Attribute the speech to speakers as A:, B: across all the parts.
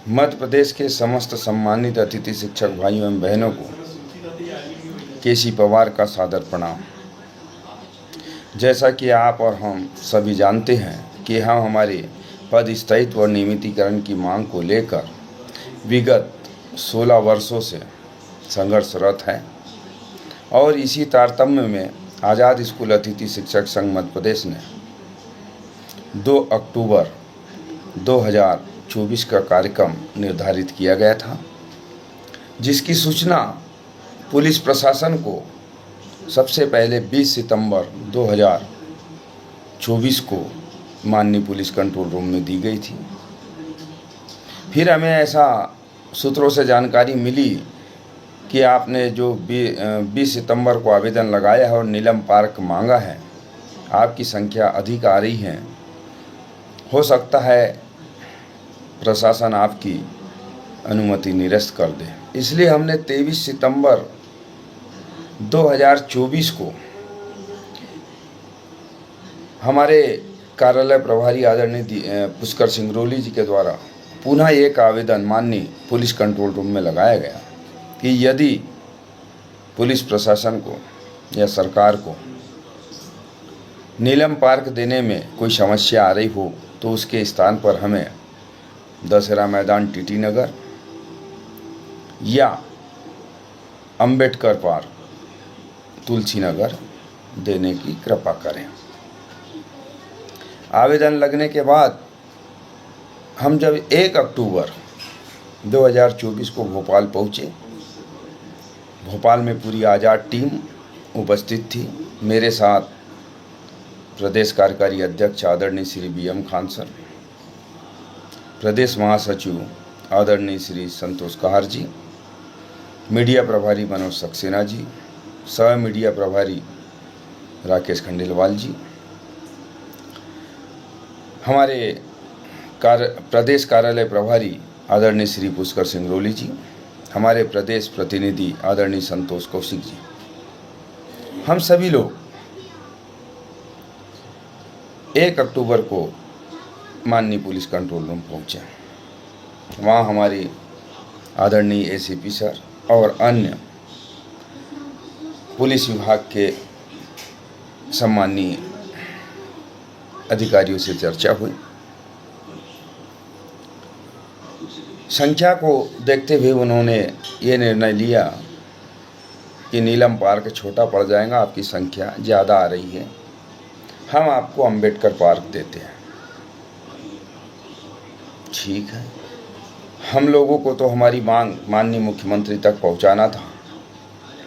A: मध्य प्रदेश के समस्त सम्मानित अतिथि शिक्षक भाइयों एवं बहनों को केसी पवार का सादर प्रणाम। जैसा कि आप और हम सभी जानते हैं कि हम हमारे पद स्थायित्व और नियमितीकरण की मांग को लेकर विगत 16 वर्षों से संघर्षरत हैं और इसी तारतम्य में आज़ाद स्कूल अतिथि शिक्षक संघ मध्य प्रदेश ने 2 अक्टूबर 2024 का कार्यक्रम निर्धारित किया गया था, जिसकी सूचना पुलिस प्रशासन को सबसे पहले 20 सितंबर 2024 को माननीय पुलिस कंट्रोल रूम में दी गई थी। फिर हमें ऐसा सूत्रों से जानकारी मिली कि आपने जो 20 सितंबर को आवेदन लगाया है और नीलम पार्क मांगा है, आपकी संख्या अधिक आ रही है, हो सकता है प्रशासन आपकी अनुमति निरस्त कर दे। इसलिए हमने 23 सितंबर 2024 को हमारे कार्यालय प्रभारी आदरणीय पुष्कर सिंगरौली जी के द्वारा पुनः एक आवेदन माननीय पुलिस कंट्रोल रूम में लगाया गया कि यदि पुलिस प्रशासन को या सरकार को नीलम पार्क देने में कोई समस्या आ रही हो तो उसके स्थान पर हमें दशहरा मैदान टीटी नगर या अंबेडकर पार्क तुलसी नगर देने की कृपा करें। आवेदन लगने के बाद हम जब 1 अक्टूबर 2024 को भोपाल पहुँचे, भोपाल में पूरी आज़ाद टीम उपस्थित थी। मेरे साथ प्रदेश कार्यकारी अध्यक्ष आदरणीय श्री BM खान सर, प्रदेश महासचिव आदरणीय श्री संतोष कहार जी, मीडिया प्रभारी मनोज सक्सेना जी, सह मीडिया प्रभारी राकेश खंडेलवाल जी, हमारे प्रदेश कार्यालय प्रभारी आदरणीय श्री पुष्कर सिंगरौली जी, हमारे प्रदेश प्रतिनिधि आदरणीय संतोष कौशिक जी, हम सभी लोग 1 अक्टूबर को माननीय पुलिस कंट्रोल रूम पहुँचे। वहाँ हमारी आदरणीय ACP सर और अन्य पुलिस विभाग के सम्मानीय अधिकारियों से चर्चा हुई। संख्या को देखते हुए उन्होंने ये निर्णय लिया कि नीलम पार्क छोटा पड़ जाएगा, आपकी संख्या ज़्यादा आ रही है, हम आपको अंबेडकर पार्क देते हैं। ठीक है, हम लोगों को तो हमारी मांग माननीय मुख्यमंत्री तक पहुंचाना था।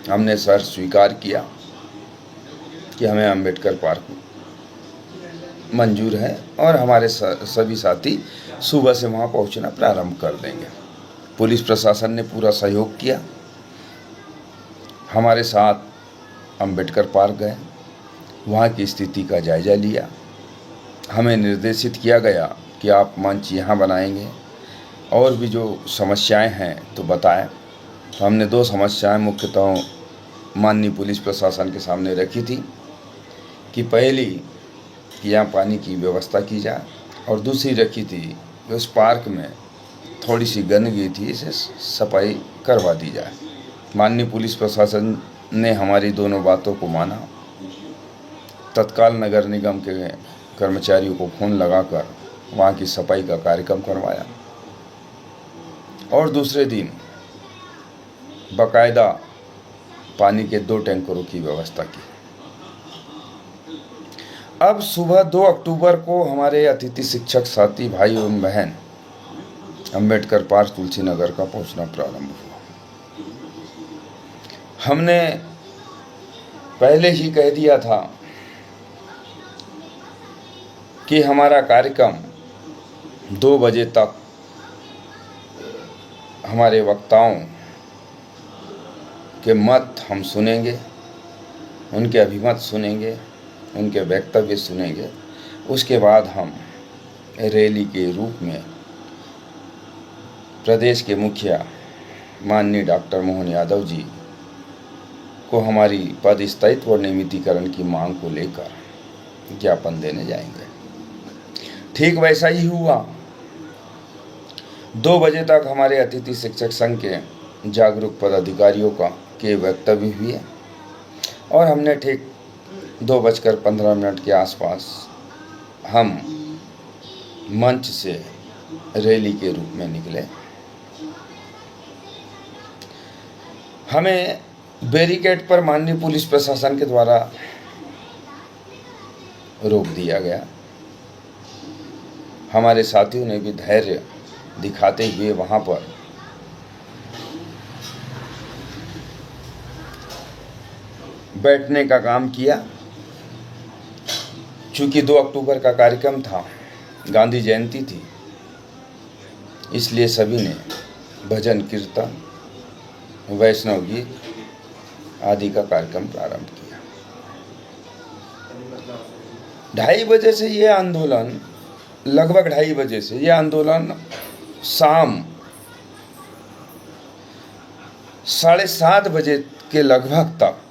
A: हमने सर स्वीकार किया कि हमें अंबेडकर पार्क मंजूर है और हमारे सभी साथी सुबह से वहां पहुंचना प्रारंभ कर देंगे। पुलिस प्रशासन ने पूरा सहयोग किया, हमारे साथ अंबेडकर पार्क गए, वहाँ की स्थिति का जायज़ा लिया। हमें निर्देशित किया गया कि आप मंच यहाँ बनाएंगे और भी जो समस्याएं हैं तो बताएं। तो हमने 2 समस्याएं मुख्यतः माननीय पुलिस प्रशासन के सामने रखी थी कि पहली कि यहाँ पानी की व्यवस्था की जाए और दूसरी रखी थी कि उस पार्क में थोड़ी सी गंदगी थी, इसे सफाई करवा दी जाए। माननीय पुलिस प्रशासन ने हमारी दोनों बातों को माना। तत्काल नगर निगम के कर्मचारियों को फ़ोन लगाकर वहाँ की सफाई का कार्यक्रम करवाया और दूसरे दिन बाकायदा पानी के 2 टैंकरों की व्यवस्था की। अब सुबह 2 अक्टूबर को हमारे अतिथि शिक्षक साथी भाई एवं बहन अंबेडकर पार्क तुलसी नगर का पहुंचना प्रारंभ हुआ। हमने पहले ही कह दिया था कि हमारा कार्यक्रम 2 बजे तक हमारे वक्ताओं के मत हम सुनेंगे, उनके अभिमत सुनेंगे, उनके वक्तव्य सुनेंगे। उसके बाद हम रैली के रूप में प्रदेश के मुखिया माननीय डॉक्टर मोहन यादव जी को हमारी पद स्थायित्व और नियमितीकरण की मांग को लेकर ज्ञापन देने जाएंगे। ठीक वैसा ही हुआ। 2 बजे तक हमारे अतिथि शिक्षक संघ के जागरूक पदाधिकारियों के वक्तव्य हुए और हमने ठीक 2:15 के आसपास हम मंच से रैली के रूप में निकले। हमें बैरिकेड पर माननीय पुलिस प्रशासन के द्वारा रोक दिया गया। हमारे साथियों ने भी धैर्य दिखाते हुए वहां पर बैठने का काम किया। चूंकि 2 अक्टूबर का कार्यक्रम था, गांधी जयंती थी, इसलिए सभी ने भजन कीर्तन, वैष्णव गीत आदि का कार्यक्रम प्रारंभ किया। 2:30 बजे से ये आंदोलन, लगभग 2:30 बजे से ये आंदोलन शाम 7:30 बजे के लगभग तक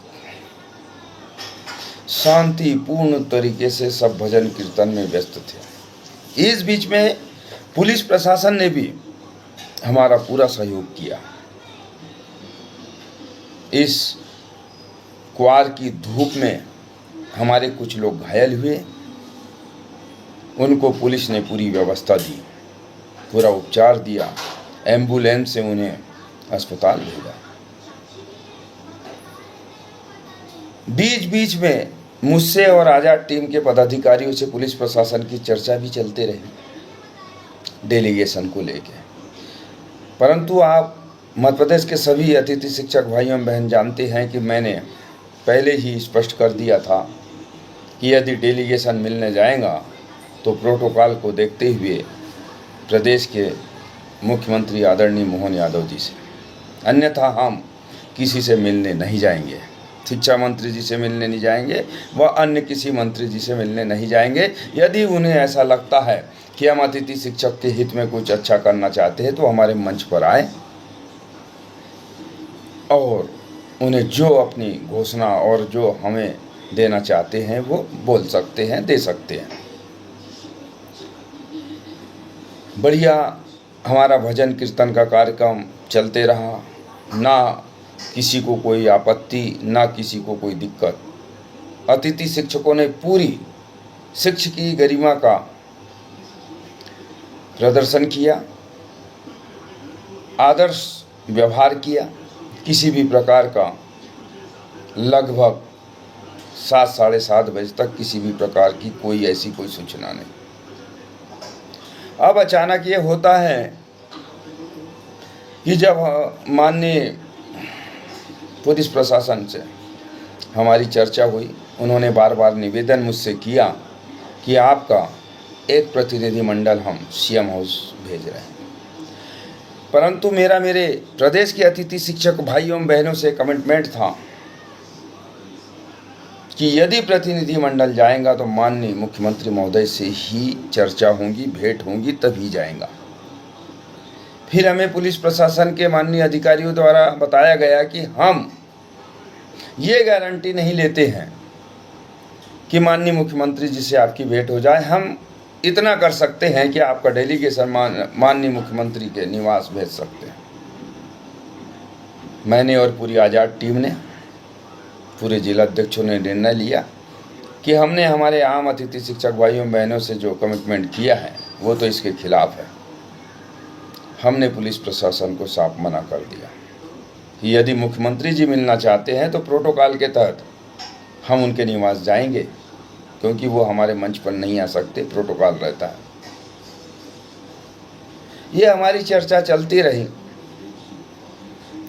A: शांतिपूर्ण तरीके से सब भजन कीर्तन में व्यस्त थे। इस बीच में पुलिस प्रशासन ने भी हमारा पूरा सहयोग किया। इस क्वार की धूप में हमारे कुछ लोग घायल हुए, उनको पुलिस ने पूरी व्यवस्था दी, पूरा उपचार दिया, एम्बुलेंस से उन्हें अस्पताल भेजा। बीच बीच में मुझसे और आज़ाद टीम के पदाधिकारियों से पुलिस प्रशासन की चर्चा भी चलते रही डेलीगेशन को लेकर। परंतु आप मध्य प्रदेश के सभी अतिथि शिक्षक भाई एवं बहन जानते हैं कि मैंने पहले ही स्पष्ट कर दिया था कि यदि डेलीगेशन मिलने जाएगा तो प्रोटोकॉल को देखते हुए प्रदेश के मुख्यमंत्री आदरणीय मोहन यादव जी से, अन्यथा हम किसी से मिलने नहीं जाएंगे। शिक्षा मंत्री जी से मिलने नहीं जाएंगे, व अन्य किसी मंत्री जी से मिलने नहीं जाएंगे। यदि उन्हें ऐसा लगता है कि हम अतिथि शिक्षक के हित में कुछ अच्छा करना चाहते हैं तो हमारे मंच पर आए और उन्हें जो अपनी घोषणा और जो हमें देना चाहते हैं वो बोल सकते हैं, दे सकते हैं। बढ़िया हमारा भजन कीर्तन का कार्यक्रम चलते रहा, ना किसी को कोई आपत्ति, ना किसी को कोई दिक्कत। अतिथि शिक्षकों ने पूरी शिक्षकीय गरिमा का प्रदर्शन किया, आदर्श व्यवहार किया। किसी भी प्रकार का लगभग 7, 7:30 बजे तक किसी भी प्रकार की कोई ऐसी कोई सूचना नहीं। अब अचानक ये होता है कि जब माननीय पुलिस प्रशासन से हमारी चर्चा हुई, उन्होंने बार बार निवेदन मुझसे किया कि आपका एक प्रतिनिधि मंडल हम सीएम हाउस भेज रहे हैं। परंतु मेरे प्रदेश के अतिथि शिक्षक भाइयों एवं बहनों से कमिटमेंट था कि यदि प्रतिनिधि मंडल जाएगा तो माननीय मुख्यमंत्री महोदय से ही चर्चा होगी, भेंट होगी, तभी जाएगा। फिर हमें पुलिस प्रशासन के माननीय अधिकारियों द्वारा बताया गया कि हम ये गारंटी नहीं लेते हैं कि माननीय मुख्यमंत्री जी से आपकी भेंट हो जाए। हम इतना कर सकते हैं कि आपका डेलीगेशन माननीय मुख्यमंत्री के निवास भेज सकते हैं। मैंने और पूरी आज़ाद टीम ने, पूरे जिला अध्यक्षों ने निर्णय लिया कि हमने हमारे आम अतिथि शिक्षक भाइयों बहनों से जो कमिटमेंट किया है वो तो इसके खिलाफ है। हमने पुलिस प्रशासन को साफ मना कर दिया कि यदि मुख्यमंत्री जी मिलना चाहते हैं तो प्रोटोकॉल के तहत हम उनके निवास जाएंगे, क्योंकि वो हमारे मंच पर नहीं आ सकते, प्रोटोकॉल रहता है। ये हमारी चर्चा चलती रही।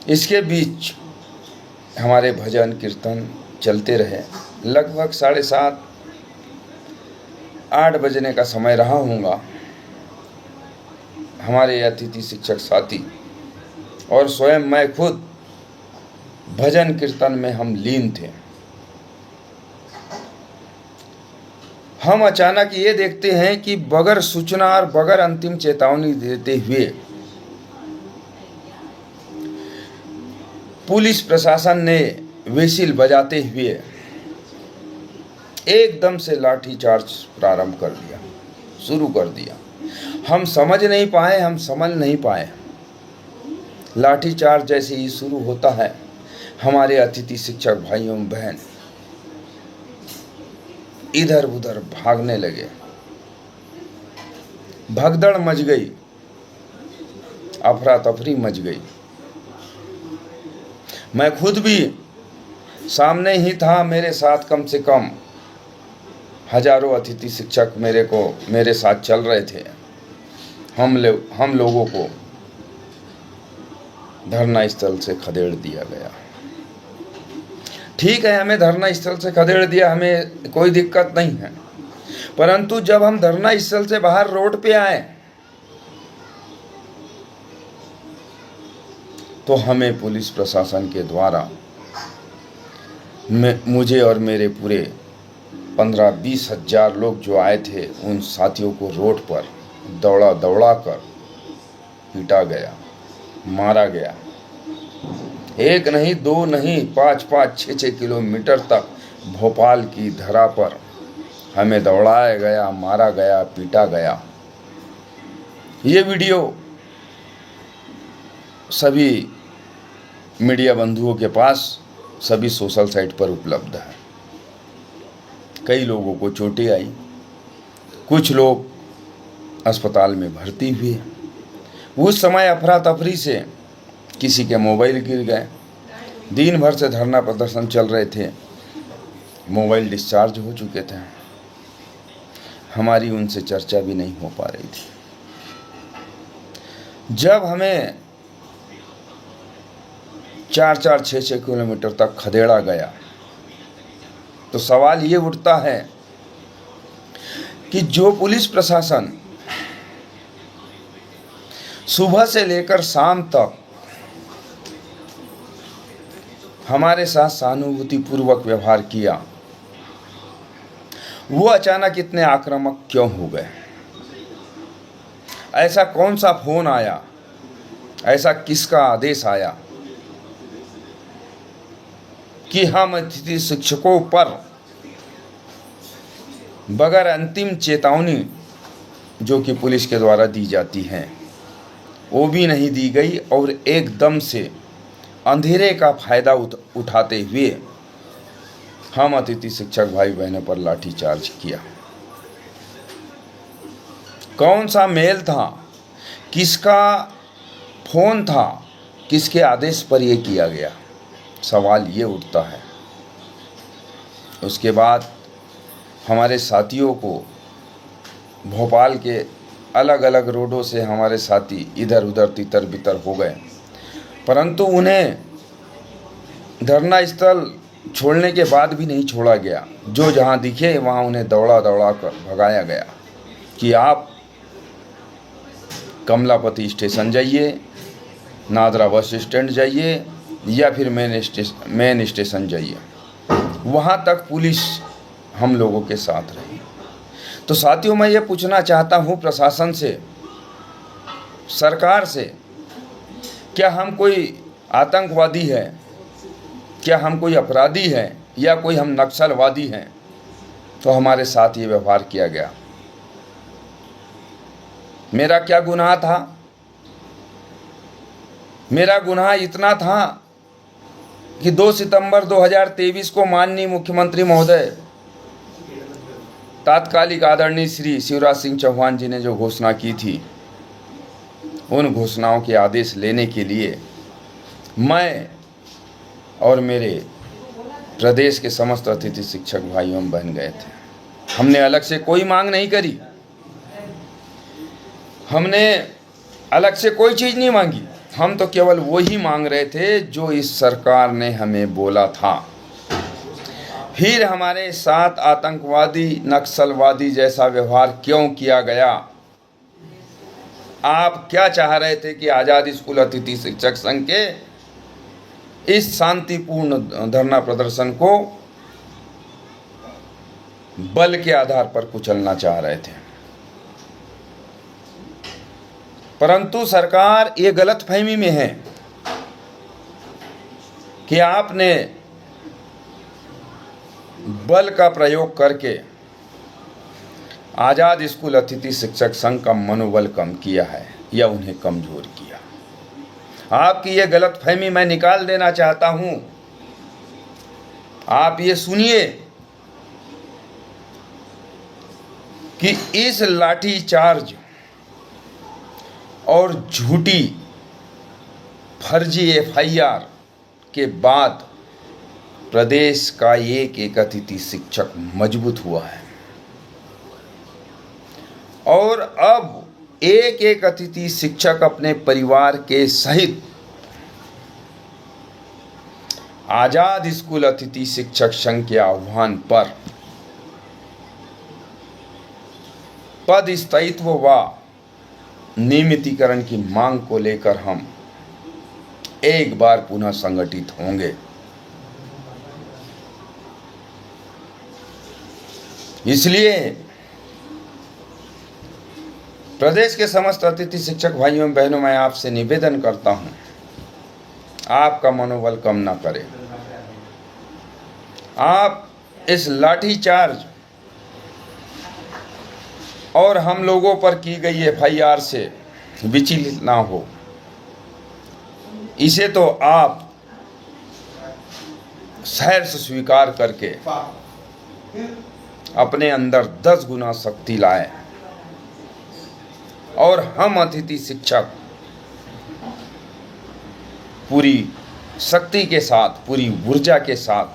A: इसके बीच हमारे भजन कीर्तन चलते रहे। लगभग 7:30, 8 बजने का समय रहा होगा। हमारे अतिथि शिक्षक साथी और स्वयं मैं खुद भजन कीर्तन में हम लीन थे। हम अचानक ये देखते हैं कि बगैर सूचना और बगैर अंतिम चेतावनी देते हुए पुलिस प्रशासन ने व्हिसिल बजाते हुए एकदम से लाठी चार्ज प्रारंभ कर दिया, शुरू कर दिया। हम समझ नहीं पाए, हम समझ नहीं पाए। लाठीचार्ज जैसे ही शुरू होता है, हमारे अतिथि शिक्षक भाइयों बहन इधर उधर भागने लगे, भगदड़ मच गई, अफरा तफरी मच गई। मैं खुद भी सामने ही था, मेरे साथ कम से कम हजारों अतिथि शिक्षक मेरे साथ चल रहे थे। हम लोगों को धरना स्थल से खदेड़ दिया गया। ठीक है, हमें धरना स्थल से खदेड़ दिया, हमें कोई दिक्कत नहीं है, परंतु जब हम धरना स्थल से बाहर रोड पे आए तो हमें पुलिस प्रशासन के द्वारा मुझे और मेरे पूरे 15-20 हजार लोग जो आए थे, उन साथियों को रोड पर दौड़ा कर पीटा गया, मारा गया। एक नहीं, दो नहीं, 5-5, 6-6 किलोमीटर तक भोपाल की धरा पर हमें दौड़ाया गया, मारा गया, पीटा गया। ये वीडियो सभी मीडिया बंधुओं के पास, सभी सोशल साइट पर उपलब्ध है। कई लोगों को चोटें आई, कुछ लोग अस्पताल में भर्ती हुए। उस समय अफरा तफरी से किसी के मोबाइल गिर गए। दिन भर से धरना प्रदर्शन चल रहे थे, मोबाइल डिस्चार्ज हो चुके थे। हमारी उनसे चर्चा भी नहीं हो पा रही थी। जब हमें 4-4, 6-6 किलोमीटर तक खदेड़ा गया तो सवाल ये उठता है कि जो पुलिस प्रशासन सुबह से लेकर शाम तक हमारे साथ सहानुभूतिपूर्वक व्यवहार किया, वो अचानक इतने आक्रामक क्यों हो गए? ऐसा कौन सा फोन आया, ऐसा किसका आदेश आया कि हम अतिथि शिक्षकों पर बगैर अंतिम चेतावनी जो कि पुलिस के द्वारा दी जाती हैं, वो भी नहीं दी गई और एकदम से अंधेरे का फायदा उठाते हुए हम अतिथि शिक्षक भाई बहनों पर लाठीचार्ज किया। कौन सा मेल था, किसका फोन था, किसके आदेश पर यह किया गया? सवाल ये उठता है। उसके बाद हमारे साथियों को भोपाल के अलग अलग रोडों से हमारे साथी इधर उधर तितर बितर हो गए, परंतु उन्हें धरना स्थल छोड़ने के बाद भी नहीं छोड़ा गया। जो जहां दिखे वहां उन्हें दौड़ा कर भगाया गया कि आप कमलापति स्टेशन जाइए, नादरा बस स्टैंड जाइए या फिर मेन स्टेशन जाइए। वहाँ तक पुलिस हम लोगों के साथ रही। तो साथियों, मैं ये पूछना चाहता हूँ प्रशासन से, सरकार से, क्या हम कोई आतंकवादी है, क्या हम कोई अपराधी हैं, या कोई हम नक्सलवादी हैं तो हमारे साथ ये व्यवहार किया गया? मेरा क्या गुनाह था? मेरा गुनाह इतना था कि 2 सितंबर 2023 को माननीय मुख्यमंत्री महोदय तात्कालिक आदरणीय श्री शिवराज सिंह चौहान जी ने जो घोषणा की थी, उन घोषणाओं के आदेश लेने के लिए मैं और मेरे प्रदेश के समस्त अतिथि शिक्षक भाइयों बहन गए थे। हमने अलग से कोई मांग नहीं करी, हमने अलग से कोई चीज़ नहीं मांगी। हम तो केवल वही मांग रहे थे जो इस सरकार ने हमें बोला था। फिर हमारे साथ आतंकवादी, नक्सलवादी जैसा व्यवहार क्यों किया गया? आप क्या चाह रहे थे कि आज़ाद स्कूल अतिथि शिक्षक संघ के इस शांतिपूर्ण धरना प्रदर्शन को बल के आधार पर कुचलना चाह रहे थे, परंतु सरकार ये गलतफहमी में है कि आपने बल का प्रयोग करके आज़ाद स्कूल अतिथि शिक्षक संघ का मनोबल कम किया है या उन्हें कमजोर किया। आपकी ये गलतफहमी मैं निकाल देना चाहता हूं। आप ये सुनिए कि इस लाठीचार्ज और झूठी फर्जी एफआईआर के बाद प्रदेश का एक एक अतिथि शिक्षक मजबूत हुआ है और अब एक एक अतिथि शिक्षक अपने परिवार के सहित आजाद स्कूल अतिथि शिक्षक संघ के आह्वान पर पद स्थायित्व व नियमितीकरण की मांग को लेकर हम एक बार पुनः संगठित होंगे। इसलिए प्रदेश के समस्त अतिथि शिक्षक भाइयों एवं बहनों, मैं आपसे निवेदन करता हूं, आपका मनोबल कम ना करें। आप इस लाठीचार्ज और हम लोगों पर की गई एफआईआर से विचलित ना हो। इसे तो आप सहर्ष स्वीकार करके अपने अंदर 10 गुना शक्ति लाए और हम अतिथि शिक्षक पूरी शक्ति के साथ, पूरी ऊर्जा के साथ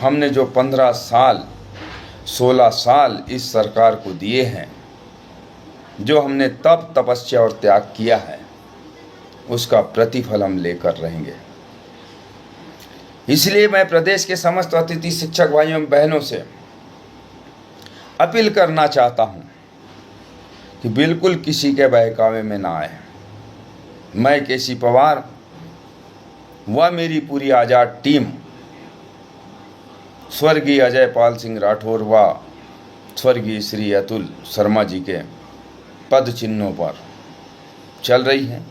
A: हमने जो 15 साल 16 साल इस सरकार को दिए हैं, जो हमने तप तपस्या और त्याग किया है, उसका प्रतिफल हम लेकर रहेंगे। इसलिए मैं प्रदेश के समस्त अतिथि शिक्षक भाइयों एवं बहनों से अपील करना चाहता हूं कि बिल्कुल किसी के बहकावे में ना आए। मैं केसी पवार व मेरी पूरी आज़ाद टीम स्वर्गीय अजय पाल सिंह राठौर व स्वर्गीय श्री अतुल शर्मा जी के पद चिन्हों पर चल रही है।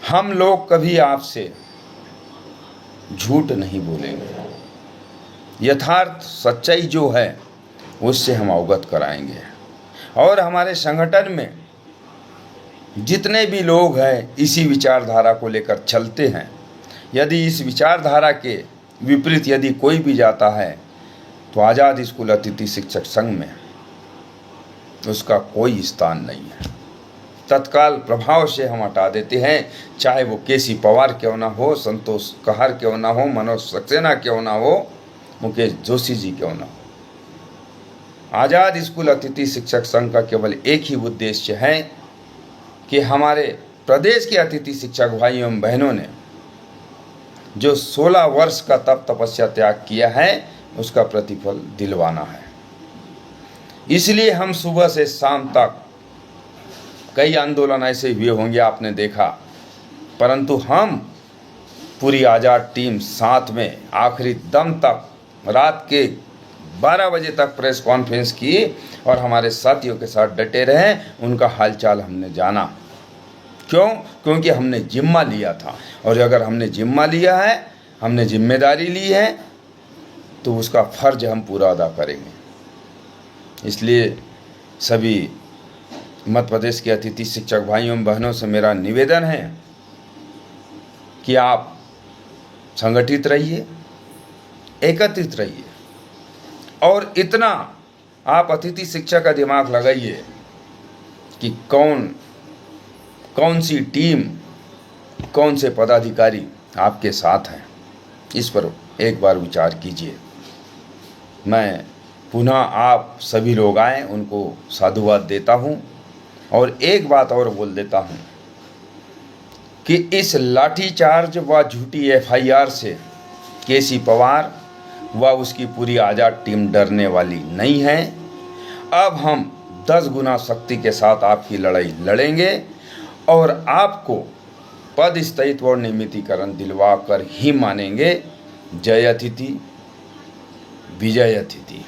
A: हम लोग कभी आपसे झूठ नहीं बोलेंगे। यथार्थ सच्चाई जो है उससे हम अवगत कराएंगे और हमारे संगठन में जितने भी लोग हैं इसी विचारधारा को लेकर चलते हैं। यदि इस विचारधारा के विपरीत यदि कोई भी जाता है तो आज़ाद स्कूल अतिथि शिक्षक संघ में उसका कोई स्थान नहीं है। तत्काल प्रभाव से हम हटा देते हैं, चाहे वो केसी पवार क्यों ना हो, संतोष कहार क्यों ना हो, मनोज सक्सेना क्यों ना हो, मुकेश जोशी जी क्यों ना हो। आज़ाद स्कूल अतिथि शिक्षक संघ का केवल एक ही उद्देश्य है कि हमारे प्रदेश के अतिथि शिक्षक भाइयों एवं बहनों ने जो 16 वर्ष का तप तपस्या त्याग किया है उसका प्रतिफल दिलवाना है। इसलिए हम सुबह से शाम तक कई आंदोलन ऐसे हुए होंगे, आपने देखा, परंतु हम पूरी आज़ाद टीम साथ में आखिरी दम तक रात के 12 बजे तक प्रेस कॉन्फ्रेंस की और हमारे साथियों के साथ डटे रहे। उनका हालचाल हमने जाना। क्यों? क्योंकि हमने जिम्मा लिया था और अगर हमने जिम्मा लिया है, हमने जिम्मेदारी ली है तो उसका फर्ज हम पूरा अदा करेंगे। इसलिए सभी मध्य प्रदेश के अतिथि शिक्षक भाइयों एवं बहनों से मेरा निवेदन है कि आप संगठित रहिए, एकत्रित रहिए और इतना आप अतिथि शिक्षक का दिमाग लगाइए कि कौन सी टीम, कौन से पदाधिकारी आपके साथ हैं, इस पर एक बार विचार कीजिए। मैं पुनः आप सभी लोग आए उनको साधुवाद देता हूँ और एक बात और बोल देता हूँ कि इस लाठीचार्ज व झूठी एफआईआर से केसी पवार व उसकी पूरी आज़ाद टीम डरने वाली नहीं है। अब हम 10 गुना शक्ति के साथ आपकी लड़ाई लड़ेंगे और आपको पद स्थायित्व और नियमितीकरण दिलवा कर ही मानेंगे। जय अतिथि, विजय अतिथि।